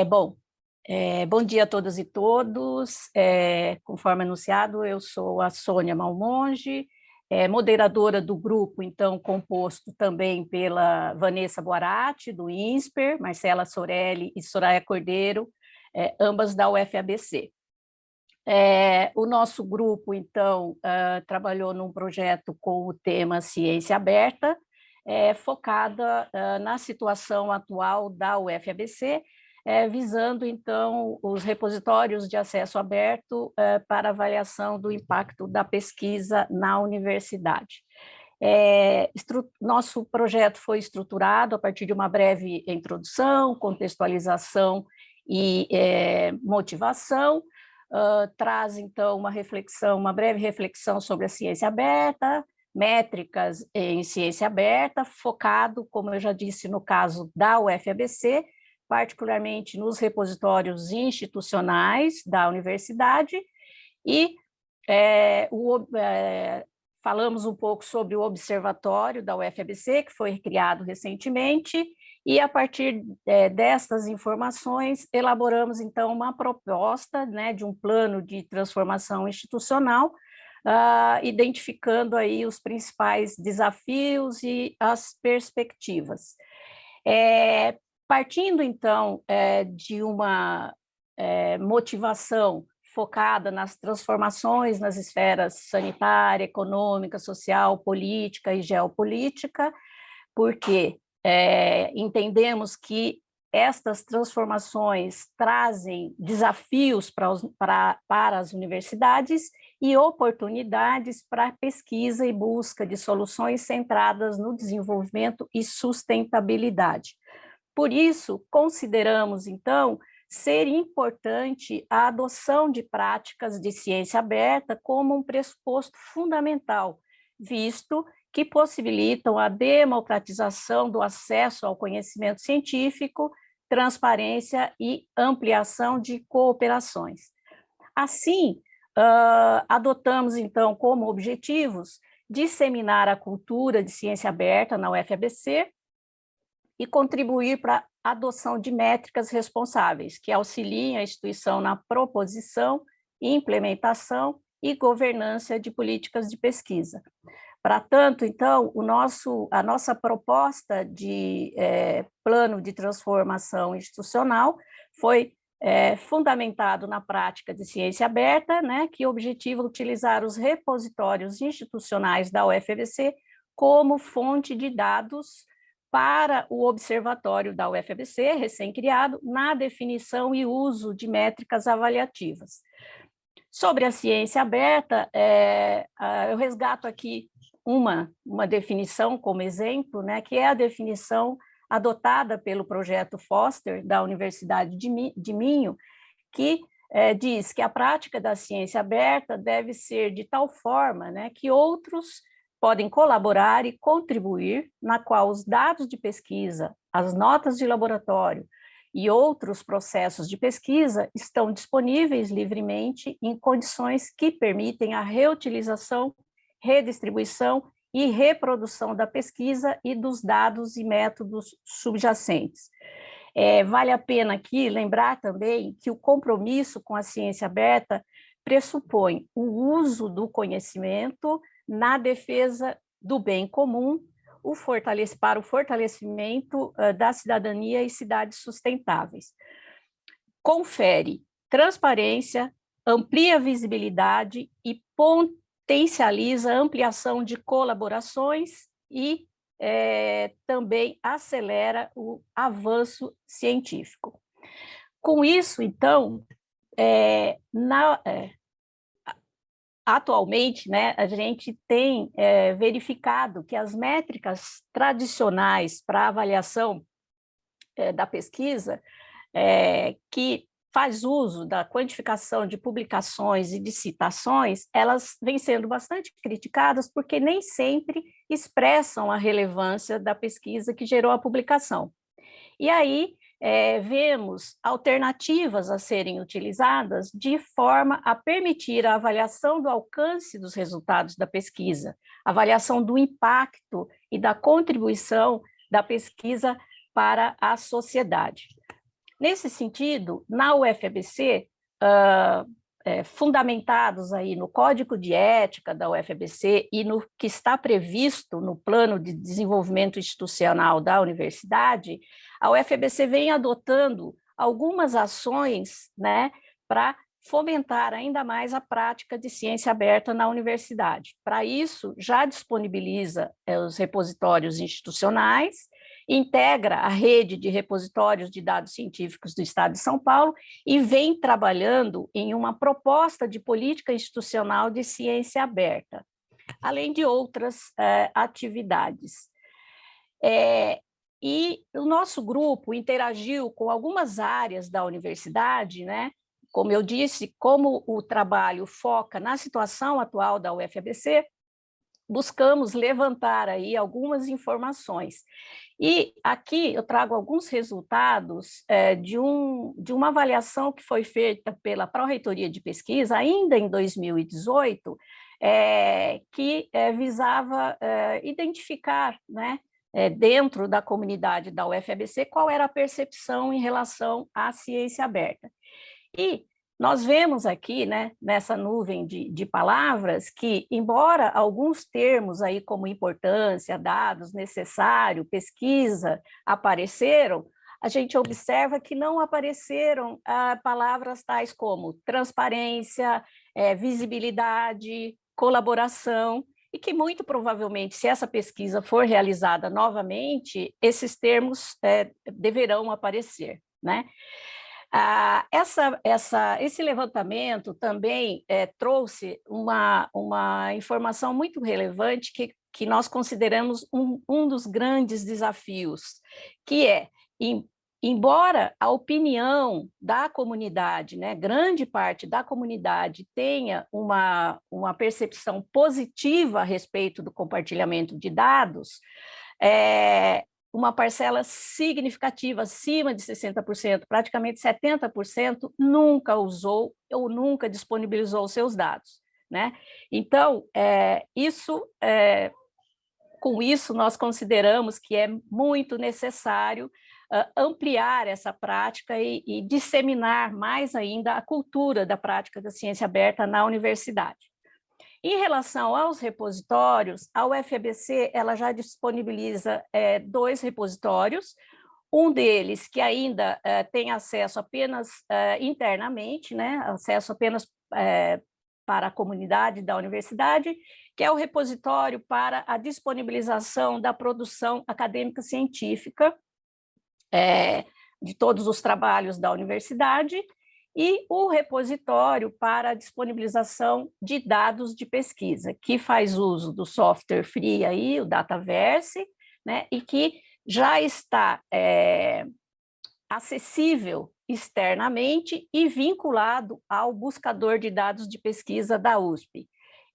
Bom, bom dia a todas e todos. Conforme anunciado, eu sou a Sônia Malmonge, moderadora do grupo, então, composto também pela Vanessa Boarati, do INSPER, Marcela Sorelli e Soraya Cordeiro, ambas da UFABC. O nosso grupo, então, trabalhou num projeto com o tema Ciência Aberta, focada na situação atual da UFABC, visando, então, os repositórios de acesso aberto para avaliação do impacto da pesquisa na universidade. Nosso projeto foi estruturado a partir de uma breve introdução, contextualização e motivação. Traz, então, uma breve reflexão sobre a ciência aberta, métricas em ciência aberta, focado, como eu já disse, no caso da UFABC, particularmente nos repositórios institucionais da universidade, e falamos um pouco sobre o observatório da UFABC, que foi criado recentemente, e a partir destas informações, elaboramos, então, uma proposta, né, de um plano de transformação institucional, identificando aí os principais desafios e as perspectivas. Partindo, então, de uma motivação focada nas transformações nas esferas sanitária, econômica, social, política e geopolítica, porque entendemos que estas transformações trazem desafios para as universidades e oportunidades para pesquisa e busca de soluções centradas no desenvolvimento e sustentabilidade. Por isso, consideramos, então, ser importante a adoção de práticas de ciência aberta como um pressuposto fundamental, visto que possibilitam a democratização do acesso ao conhecimento científico, transparência e ampliação de cooperações. Assim, adotamos, então, como objetivos disseminar a cultura de ciência aberta na UFABC e contribuir para a adoção de métricas responsáveis, que auxiliem a instituição na proposição, implementação e governança de políticas de pesquisa. Para tanto, então, a nossa proposta de plano de transformação institucional foi fundamentado na prática de ciência aberta, né, que objetiva utilizar os repositórios institucionais da UFABC como fonte de dados para o observatório da UFABC, recém-criado, na definição e uso de métricas avaliativas. Sobre a ciência aberta, eu resgato aqui uma definição como exemplo, né, que é a definição adotada pelo projeto Foster, da Universidade de Minho, que diz que a prática da ciência aberta deve ser de tal forma, né, que outros podem colaborar e contribuir, na qual os dados de pesquisa, as notas de laboratório e outros processos de pesquisa estão disponíveis livremente em condições que permitem a reutilização, redistribuição e reprodução da pesquisa e dos dados e métodos subjacentes. Vale a pena aqui lembrar também que o compromisso com a ciência aberta pressupõe o uso do conhecimento na defesa do bem comum, para o fortalecimento da cidadania e cidades sustentáveis. Confere transparência, amplia a visibilidade e potencializa a ampliação de colaborações e também acelera o avanço científico. Com isso, então, atualmente, né, a gente tem verificado que as métricas tradicionais para avaliação da pesquisa, que faz uso da quantificação de publicações e de citações, elas vêm sendo bastante criticadas porque nem sempre expressam a relevância da pesquisa que gerou a publicação. E aí, vemos alternativas a serem utilizadas de forma a permitir a avaliação do alcance dos resultados da pesquisa, avaliação do impacto e da contribuição da pesquisa para a sociedade. Nesse sentido, na UFABC, fundamentados aí no Código de Ética da UFABC e no que está previsto no Plano de Desenvolvimento Institucional da Universidade, a UFABC vem adotando algumas ações, né, para fomentar ainda mais a prática de ciência aberta na universidade. Para isso, já disponibiliza os repositórios institucionais, integra a rede de repositórios de dados científicos do Estado de São Paulo e vem trabalhando em uma proposta de política institucional de ciência aberta, além de outras atividades. E o nosso grupo interagiu com algumas áreas da universidade, né? Como eu disse, como o trabalho foca na situação atual da UFABC, buscamos levantar aí algumas informações. E aqui eu trago alguns resultados de uma avaliação que foi feita pela Pró-Reitoria de Pesquisa, ainda em 2018, que visava identificar, né, dentro da comunidade da UFABC, qual era a percepção em relação à ciência aberta. E nós vemos aqui, né, nessa nuvem de palavras, que, embora alguns termos aí como importância, dados, necessário, pesquisa, apareceram, a gente observa que não apareceram palavras tais como transparência, visibilidade, colaboração, e que muito provavelmente, se essa pesquisa for realizada novamente, esses termos deverão aparecer, né? Esse levantamento também trouxe uma informação muito relevante que nós consideramos um dos grandes desafios, que embora a opinião da comunidade, né, grande parte da comunidade tenha uma percepção positiva a respeito do compartilhamento de dados, uma parcela significativa, acima de 60%, praticamente 70%, nunca usou ou nunca disponibilizou seus dados, né? Então, com isso, nós consideramos que é muito necessário ampliar essa prática e disseminar mais ainda a cultura da prática da ciência aberta na universidade. Em relação aos repositórios, a UFABC ela já disponibiliza 2 repositórios, um deles que ainda tem acesso apenas internamente, né, acesso apenas para a comunidade da universidade, que é o repositório para a disponibilização da produção acadêmica científica de todos os trabalhos da universidade, e o repositório para a disponibilização de dados de pesquisa, que faz uso do software free aí, o Dataverse, né, e que já está acessível externamente e vinculado ao buscador de dados de pesquisa da USP,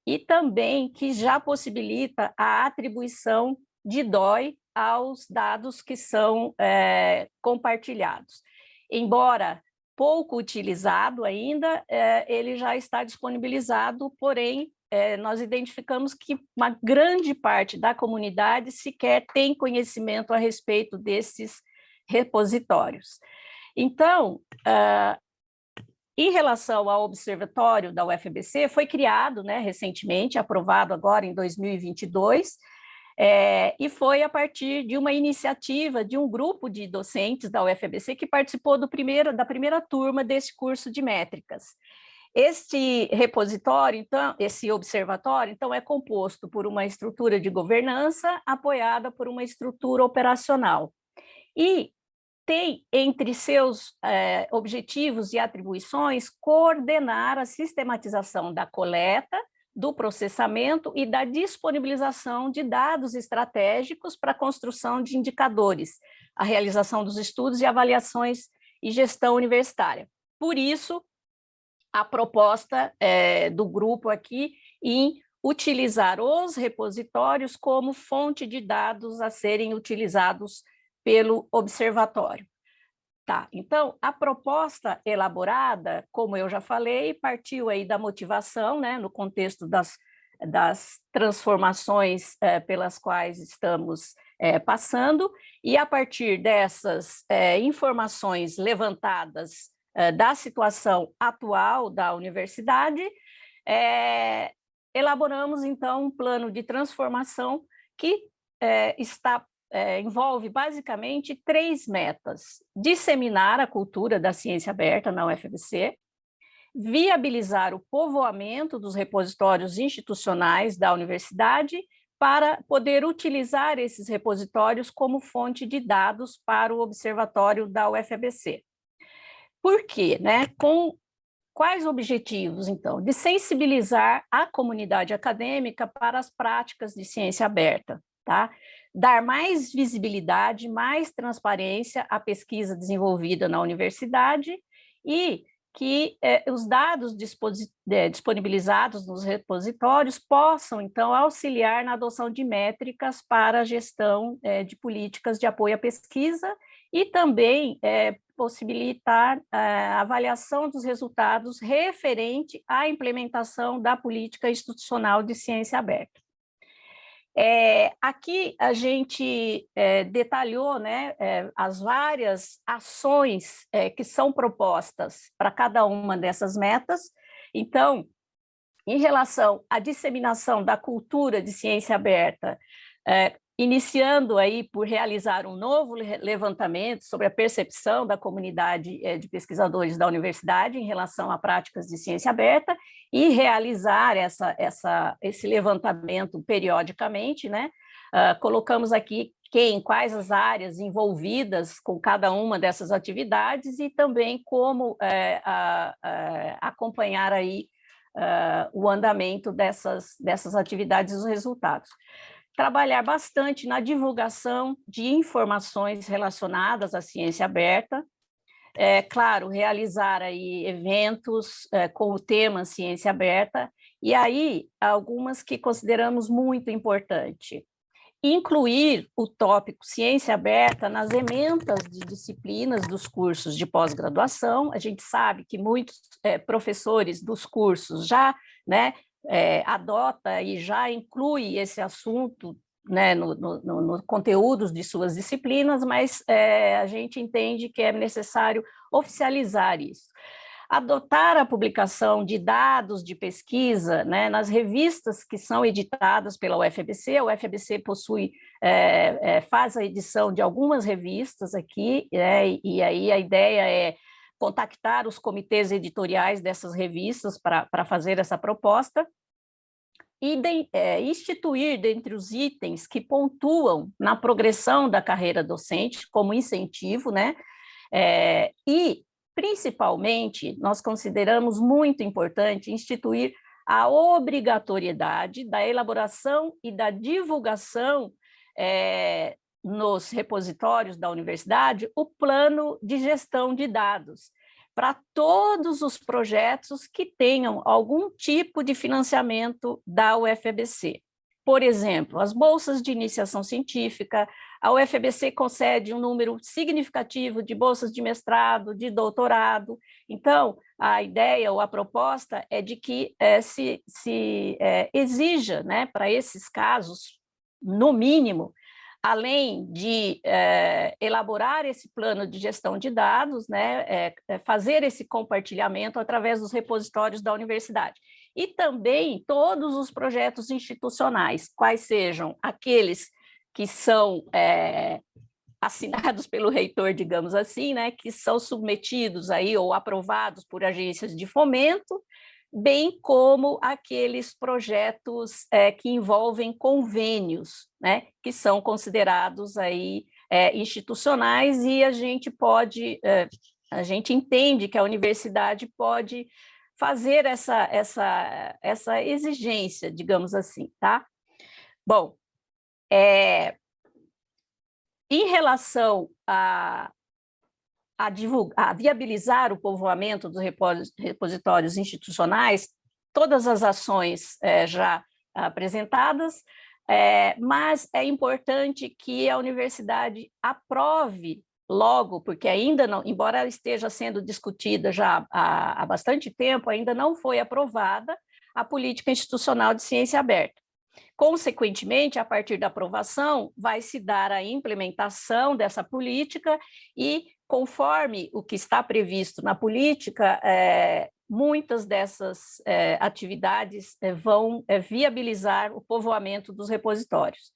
e também que já possibilita a atribuição de DOI aos dados que são compartilhados. Embora pouco utilizado ainda, ele já está disponibilizado, porém, nós identificamos que uma grande parte da comunidade sequer tem conhecimento a respeito desses repositórios. Então, em relação ao observatório da UFABC, foi criado, né, recentemente, aprovado agora em 2022, e foi a partir de uma iniciativa de um grupo de docentes da UFABC que participou da primeira turma desse curso de métricas. Este repositório, então, esse observatório, então, é composto por uma estrutura de governança apoiada por uma estrutura operacional. E tem entre seus objetivos e atribuições coordenar a sistematização da coleta, do processamento e da disponibilização de dados estratégicos para a construção de indicadores, a realização dos estudos e avaliações e gestão universitária. Por isso, a proposta do grupo aqui em utilizar os repositórios como fonte de dados a serem utilizados pelo observatório. Tá, então, a proposta elaborada, como eu já falei, partiu aí da motivação, né, no contexto das das transformações pelas quais estamos passando, e a partir dessas informações levantadas da situação atual da universidade, elaboramos, então, um plano de transformação que envolve, basicamente, 3 metas: disseminar a cultura da ciência aberta na UFABC, viabilizar o povoamento dos repositórios institucionais da universidade para poder utilizar esses repositórios como fonte de dados para o observatório da UFABC. Por quê? Com quais objetivos, então? De sensibilizar a comunidade acadêmica para as práticas de ciência aberta, tá? Dar mais visibilidade, mais transparência à pesquisa desenvolvida na universidade e que os dados disponibilizados nos repositórios possam, então, auxiliar na adoção de métricas para a gestão de políticas de apoio à pesquisa e também possibilitar a avaliação dos resultados referente à implementação da política institucional de ciência aberta. Aqui a gente detalhou, as várias ações que são propostas para cada uma dessas metas. Então, em relação à disseminação da cultura de ciência aberta, iniciando aí por realizar um novo levantamento sobre a percepção da comunidade de pesquisadores da universidade em relação a práticas de ciência aberta e realizar esse levantamento periodicamente, colocamos aqui quais as áreas envolvidas com cada uma dessas atividades e também como acompanhar aí o andamento dessas atividades e os resultados. Trabalhar bastante na divulgação de informações relacionadas à ciência aberta, claro, realizar aí eventos com o tema ciência aberta, e aí algumas que consideramos muito importante. Incluir o tópico ciência aberta nas ementas de disciplinas dos cursos de pós-graduação. A gente sabe que muitos professores dos cursos já, adota e já inclui esse assunto no conteúdos de suas disciplinas, mas a gente entende que é necessário oficializar isso. Adotar a publicação de dados de pesquisa nas revistas que são editadas pela UFABC. A UFABC faz a edição de algumas revistas aqui, e aí a ideia é contactar os comitês editoriais dessas revistas para fazer essa proposta e instituir dentre os itens que pontuam na progressão da carreira docente como incentivo, e principalmente nós consideramos muito importante instituir a obrigatoriedade da elaboração e da divulgação nos repositórios da universidade o plano de gestão de dados para todos os projetos que tenham algum tipo de financiamento da UFABC. Por exemplo, as bolsas de iniciação científica, a UFABC concede um número significativo de bolsas de mestrado, de doutorado. Então, a ideia ou a proposta é de que se exija, para esses casos, no mínimo, além de elaborar esse plano de gestão de dados, fazer esse compartilhamento através dos repositórios da universidade. E também todos os projetos institucionais, quais sejam aqueles que são assinados pelo reitor, digamos assim, que são submetidos aí ou aprovados por agências de fomento, bem como aqueles projetos que envolvem convênios, que são considerados aí institucionais, e a gente entende que a universidade pode fazer essa exigência, digamos assim, tá? Bom, em relação a viabilizar o povoamento dos repositórios institucionais, todas as ações já apresentadas, mas é importante que a universidade aprove logo, porque ainda não, embora esteja sendo discutida já há bastante tempo, ainda não foi aprovada a política institucional de ciência aberta. Consequentemente, a partir da aprovação, vai se dar a implementação dessa política e, conforme o que está previsto na política, muitas dessas atividades vão viabilizar o povoamento dos repositórios.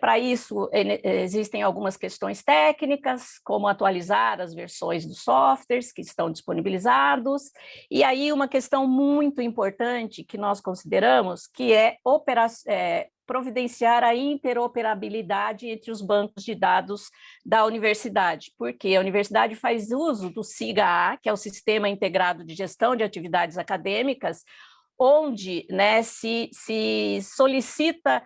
Para isso, existem algumas questões técnicas, como atualizar as versões dos softwares que estão disponibilizados, e aí uma questão muito importante que nós consideramos, que é providenciar a interoperabilidade entre os bancos de dados da universidade, porque a universidade faz uso do SIGA-A, que é o Sistema Integrado de Gestão de Atividades Acadêmicas, onde, né, se solicita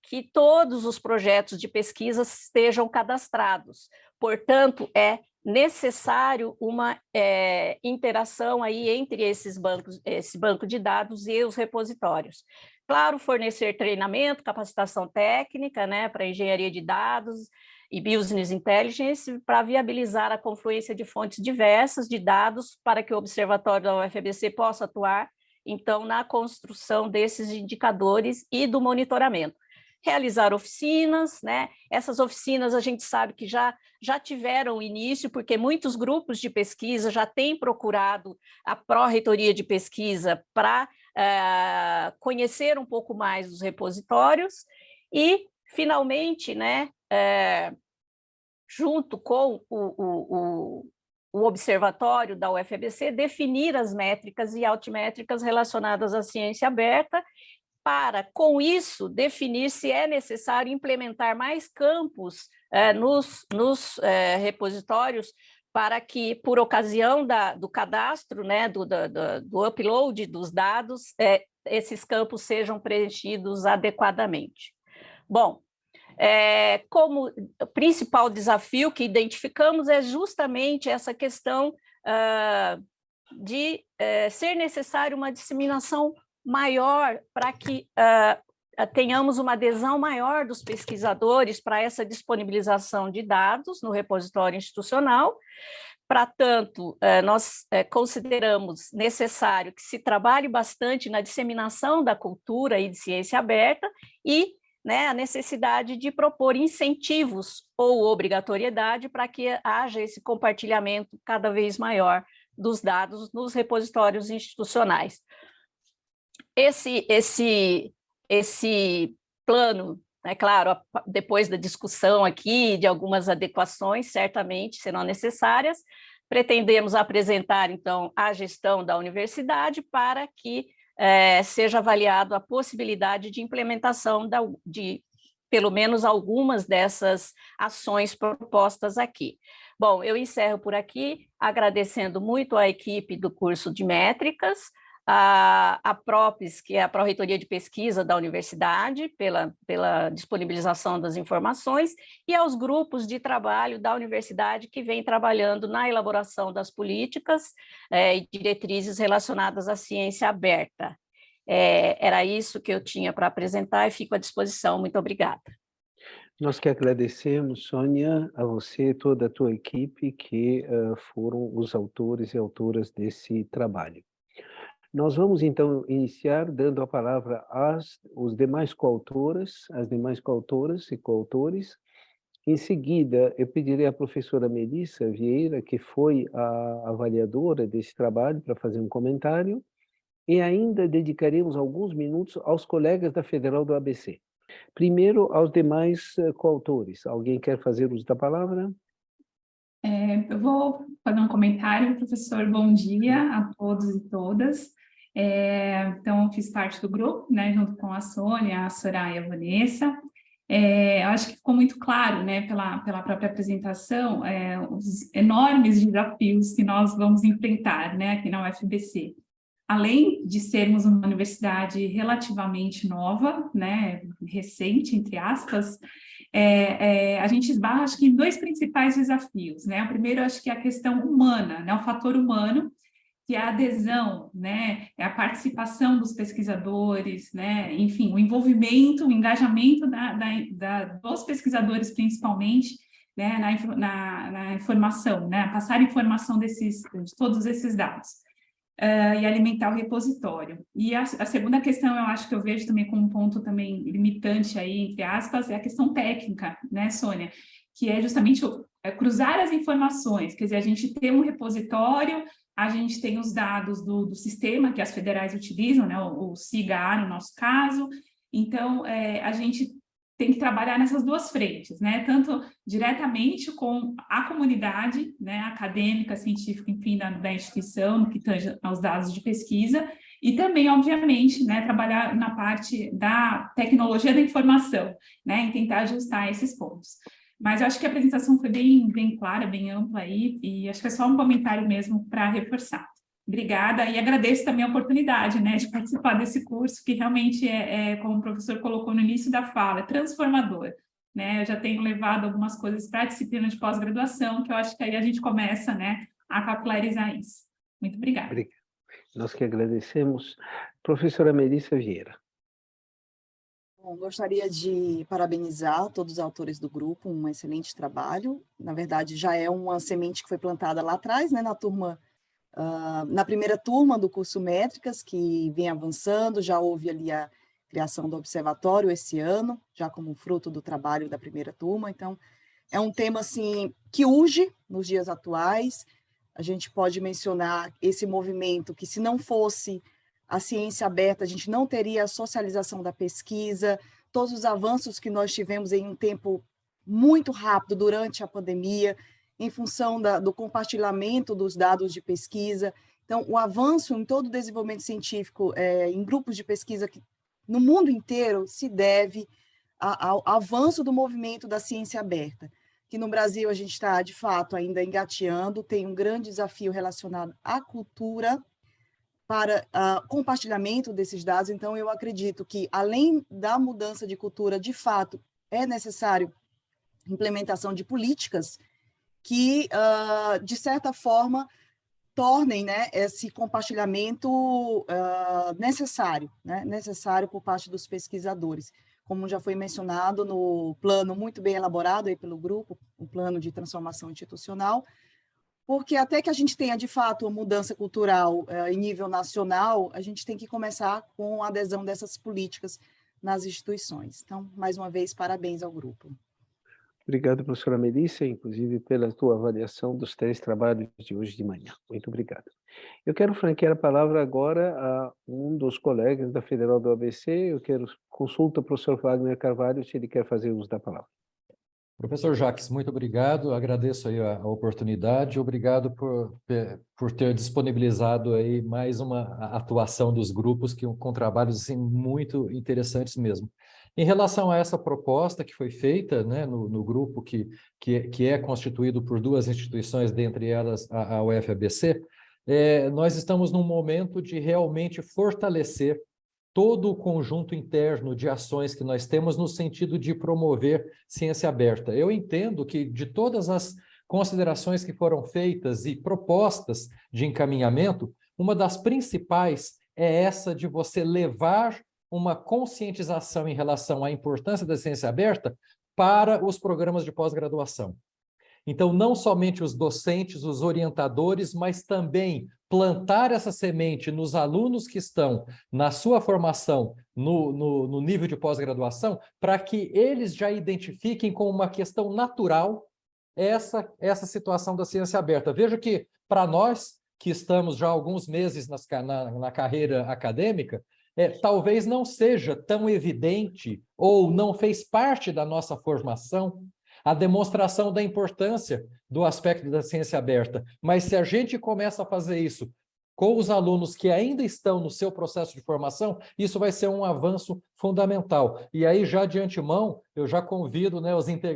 que todos os projetos de pesquisa estejam cadastrados. Portanto, é necessário uma interação aí entre esse banco de dados e os repositórios. Claro, fornecer treinamento, capacitação técnica, né, para engenharia de dados e business intelligence, para viabilizar a confluência de fontes diversas de dados para que o observatório da UFABC possa atuar então, na construção desses indicadores e do monitoramento. Realizar oficinas, né? Essas oficinas a gente sabe que já tiveram início, porque muitos grupos de pesquisa já têm procurado a pró-reitoria de pesquisa para conhecer um pouco mais dos repositórios e, finalmente, né, junto com o observatório da UFABC, definir as métricas e altimétricas relacionadas à ciência aberta, para, com isso, definir se é necessário implementar mais campos nos repositórios, para que, por ocasião do cadastro, né, do upload dos dados, esses campos sejam preenchidos adequadamente. Bom, como principal desafio que identificamos é justamente essa questão de ser necessário uma disseminação maior para que tenhamos uma adesão maior dos pesquisadores para essa disponibilização de dados no repositório institucional. Para tanto, nós consideramos necessário que se trabalhe bastante na disseminação da cultura e de ciência aberta e, né, a necessidade de propor incentivos ou obrigatoriedade para que haja esse compartilhamento cada vez maior dos dados nos repositórios institucionais. Esse plano, é claro, depois da discussão aqui de algumas adequações, certamente serão necessárias, pretendemos apresentar, então, a gestão da universidade para que seja avaliado a possibilidade de implementação de pelo menos algumas dessas ações propostas aqui. Bom, eu encerro por aqui, agradecendo muito à equipe do curso de métricas, a PROPES, que é a Pró-Reitoria de Pesquisa da Universidade, pela disponibilização das informações, e aos grupos de trabalho da Universidade que vem trabalhando na elaboração das políticas e diretrizes relacionadas à ciência aberta. Era isso que eu tinha para apresentar e fico à disposição. Muito obrigada. Nós que agradecemos, Sônia, a você e toda a tua equipe que foram os autores e autoras desse trabalho. Nós vamos, então, iniciar dando a palavra às demais coautoras, às demais coautoras e coautores. Em seguida, eu pedirei à professora Melissa Vieira, que foi a avaliadora desse trabalho, para fazer um comentário, e ainda dedicaremos alguns minutos aos colegas da Federal do ABC. Primeiro, aos demais coautores. Alguém quer fazer uso da palavra? Eu vou fazer um comentário, professor. Bom dia a todos e todas. Então, fiz parte do grupo, né, junto com a Sônia, a Soraya e a Vanessa. Eu acho que ficou muito claro, né, pela própria apresentação, os enormes desafios que nós vamos enfrentar, né, aqui na UFABC. Além de sermos uma universidade relativamente nova, né, recente, entre aspas, a gente esbarra, acho que, em dois principais desafios, né? O primeiro, acho que é a questão humana, né, o fator humano, que é a adesão, né, é a participação dos pesquisadores, né, enfim, o envolvimento, o engajamento dos pesquisadores, principalmente, né, na informação, né, passar informação de todos esses dados. e alimentar o repositório. E a segunda questão, eu acho que eu vejo também como um ponto também limitante aí, entre aspas, é a questão técnica, né, Sônia? Que é justamente cruzar as informações, quer dizer, a gente tem um repositório, a gente tem os dados do sistema que as federais utilizam, né, o SIGA, no nosso caso, então a gente tem que trabalhar nessas duas frentes, né? Tanto diretamente com a comunidade, né, acadêmica, científica, enfim, da instituição, no que tange aos dados de pesquisa, e também, obviamente, né, trabalhar na parte da tecnologia da informação, né, em tentar ajustar esses pontos. Mas eu acho que a apresentação foi bem clara, bem ampla aí, e acho que é só um comentário mesmo para reforçar. Obrigada, e agradeço também a oportunidade, né, de participar desse curso, que realmente como o professor colocou no início da fala, é transformador, né? Eu já tenho levado algumas coisas para a disciplina de pós-graduação, que eu acho que aí a gente começa, né, a capilarizar isso. Muito obrigada. Obrigado. Nós que agradecemos. Professora Melissa Vieira. Bom, gostaria de parabenizar todos os autores do grupo, um excelente trabalho. Na verdade, já é uma semente que foi plantada lá atrás, né, na primeira turma do curso Métricas, que vem avançando, já houve ali a criação do observatório esse ano, já como fruto do trabalho da primeira turma. Então, é um tema assim, que urge nos dias atuais. A gente pode mencionar esse movimento que, se não fosse a ciência aberta, a gente não teria a socialização da pesquisa, todos os avanços que nós tivemos em um tempo muito rápido durante a pandemia, em função do compartilhamento dos dados de pesquisa. Então, o avanço em todo o desenvolvimento científico em grupos de pesquisa no mundo inteiro se deve ao avanço do movimento da ciência aberta, que no Brasil a gente está, de fato, ainda engateando, tem um grande desafio relacionado à cultura para compartilhamento desses dados. Então, eu acredito que, além da mudança de cultura, de fato, é necessário implementação de políticas que, de certa forma, tornem, né, esse compartilhamento necessário, né, necessário por parte dos pesquisadores. Como já foi mencionado no plano muito bem elaborado aí pelo grupo, o plano de transformação institucional, porque até que a gente tenha, de fato, uma mudança cultural em nível nacional, a gente tem que começar com a adesão dessas políticas nas instituições. Então, mais uma vez, parabéns ao grupo. Obrigado, professora Melissa, inclusive pela tua avaliação dos 3 trabalhos de hoje de manhã. Muito obrigado. Eu quero franquear a palavra agora a um dos colegas da Federal do ABC. Eu quero consulta o professor Wagner Carvalho, se ele quer fazer uso da palavra. Professor Jacques, muito obrigado, agradeço aí a oportunidade, obrigado por ter disponibilizado aí mais uma atuação dos grupos com trabalhos assim, muito interessantes mesmo. Em relação a essa proposta que foi feita, né, no grupo que é constituído por 2 instituições, dentre elas a UFABC, nós estamos num momento de realmente fortalecer todo o conjunto interno de ações que nós temos no sentido de promover ciência aberta. Eu entendo que, de todas as considerações que foram feitas e propostas de encaminhamento, uma das principais é essa de você levar uma conscientização em relação à importância da ciência aberta para os programas de pós-graduação. Então, não somente os docentes, os orientadores, mas também plantar essa semente nos alunos que estão na sua formação no nível de pós-graduação, para que eles já identifiquem como uma questão natural essa situação da ciência aberta. Veja que, para nós, que estamos já há alguns meses na carreira acadêmica, talvez não seja tão evidente ou não fez parte da nossa formação a demonstração da importância do aspecto da ciência aberta. Mas se a gente começa a fazer isso com os alunos que ainda estão no seu processo de formação, isso vai ser um avanço fundamental. E aí, já de antemão, eu já convido, né,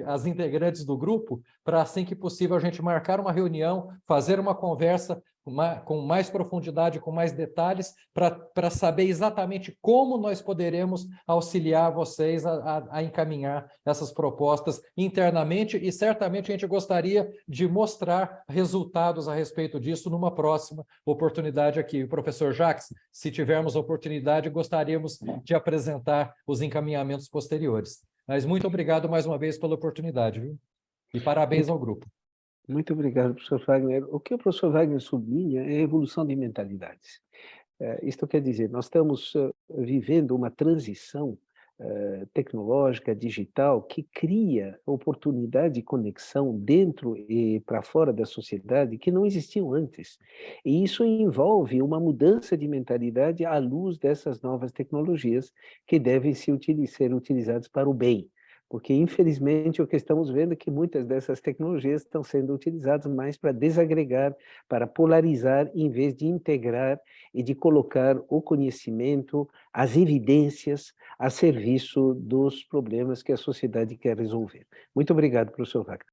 as integrantes do grupo para, assim que possível, a gente marcar uma reunião, fazer uma conversa com mais profundidade, com mais detalhes, para saber exatamente como nós poderemos auxiliar vocês a encaminhar essas propostas internamente, e certamente a gente gostaria de mostrar resultados a respeito disso numa próxima oportunidade aqui. Professor Jacques, se tivermos oportunidade, gostaríamos de apresentar os encaminhamentos posteriores. Mas muito obrigado mais uma vez pela oportunidade, viu? E parabéns ao grupo. Muito obrigado, professor Wagner. O que o professor Wagner sublinha é a evolução de mentalidades. Isto quer dizer, nós estamos vivendo uma transição tecnológica, digital, que cria oportunidade de conexão dentro e para fora da sociedade que não existiam antes. E isso envolve uma mudança de mentalidade à luz dessas novas tecnologias que devem ser utilizadas para o bem. Porque, infelizmente, o que estamos vendo é que muitas dessas tecnologias estão sendo utilizadas mais para desagregar, para polarizar, em vez de integrar e de colocar o conhecimento, as evidências a serviço dos problemas que a sociedade quer resolver. Muito obrigado, professor Wagner.